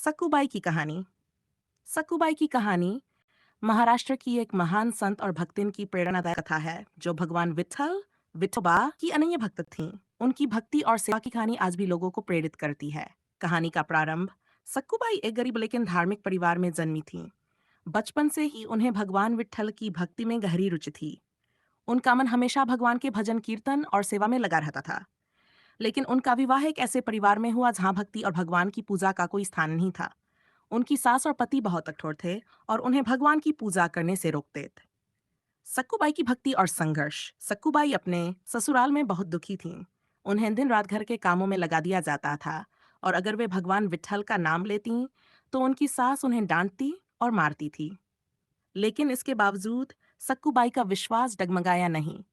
सक्कूबाई की कहानी। सक्कूबाई की कहानी महाराष्ट्र की एक महान संत और भक्तिन की प्रेरणादायक कथा है जो भगवान विठल विठोबा की अनन्य भक्त थीं। उनकी भक्ति और सेवा की कहानी आज भी लोगों को प्रेरित करती है। कहानी का प्रारंभ। सक्कूबाई एक गरीब लेकिन धार्मिक परिवार में जन्मी थीं। बचपन से ही उन्हें भगवान विठल की भक्ति में गहरी रुचि थी। उनका मन हमेशा भगवान के भजन कीर्तन और सेवा में लगा रहता था। लेकिन उनका विवाह एक ऐसे परिवार में हुआ जहां भक्ति और भगवान की पूजा का कोई स्थान नहीं था। उनकी सास और पति बहुत कठोर थे और उन्हें भगवान की पूजा करने से रोकते थे। सक्कूबाई की भक्ति और संघर्ष। सक्कूबाई अपने ससुराल में बहुत दुखी थीं। उन्हें दिन रात घर के कामों में लगा दिया जाता था और अगर वे भगवान विठल का नाम लेती तो उनकी सास उन्हें डांटती और मारती थी। लेकिन इसके बावजूद सक्कूबाई का विश्वास डगमगाया नहीं।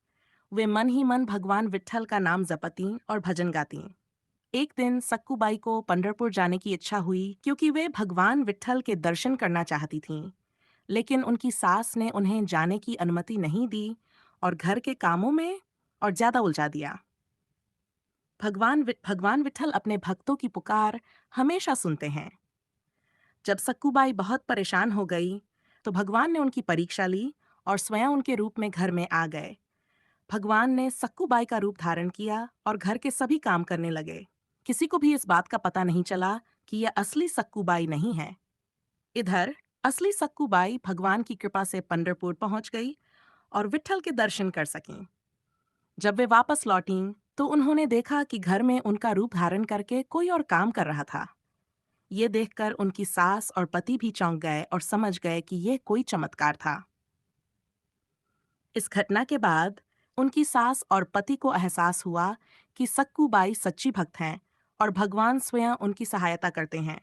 वे मन ही मन भगवान विठल का नाम जपती और भजन गाती। एक दिन सक्कूबाई को पंढरपुर जाने की इच्छा हुई क्योंकि वे भगवान विठल के दर्शन करना चाहती थीं। लेकिन उनकी सास ने उन्हें जाने की अनुमति नहीं दी और घर के कामों में और ज्यादा उलझा दिया। भगवान विठल अपने भक्तों की पुकार हमेशा सुनते हैं। जब सक्कूबाई बहुत परेशान हो गई तो भगवान ने उनकी परीक्षा ली और स्वयं उनके रूप में घर में आ गए। भगवान ने सक्कूबाई का रूप धारण किया और घर के सभी काम करने लगे। किसी को भी इस बात का पता नहीं चला कि यह असली सक्कूबाई नहीं है। इधर असली सक्कूबाई भगवान की कृपा से पंढरपुर पहुंच गई और विठल के दर्शन कर सकीं। जब वे वापस लौटीं तो उन्होंने देखा कि घर में उनका रूप धारण करके कोई और काम कर रहा था। ये देखकर उनकी सास और पति भी चौंक गए और समझ गए कि यह कोई चमत्कार था। इस घटना के बाद उनकी सास और पति को एहसास हुआ कि सक्कूबाई सच्ची भक्त हैं और भगवान स्वयं उनकी सहायता करते हैं।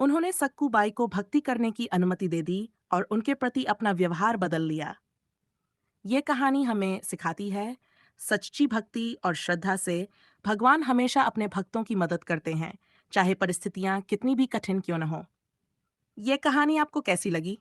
उन्होंने सक्कूबाई को भक्ति करने की अनुमति दे दी और उनके प्रति अपना व्यवहार बदल लिया। ये कहानी हमें सिखाती है, सच्ची भक्ति और श्रद्धा से भगवान हमेशा अपने भक्तों की मदद करते हैं, चाहे परिस्थितियां कितनी भी कठिन क्यों न हो। ये कहानी आपको कैसी लगी?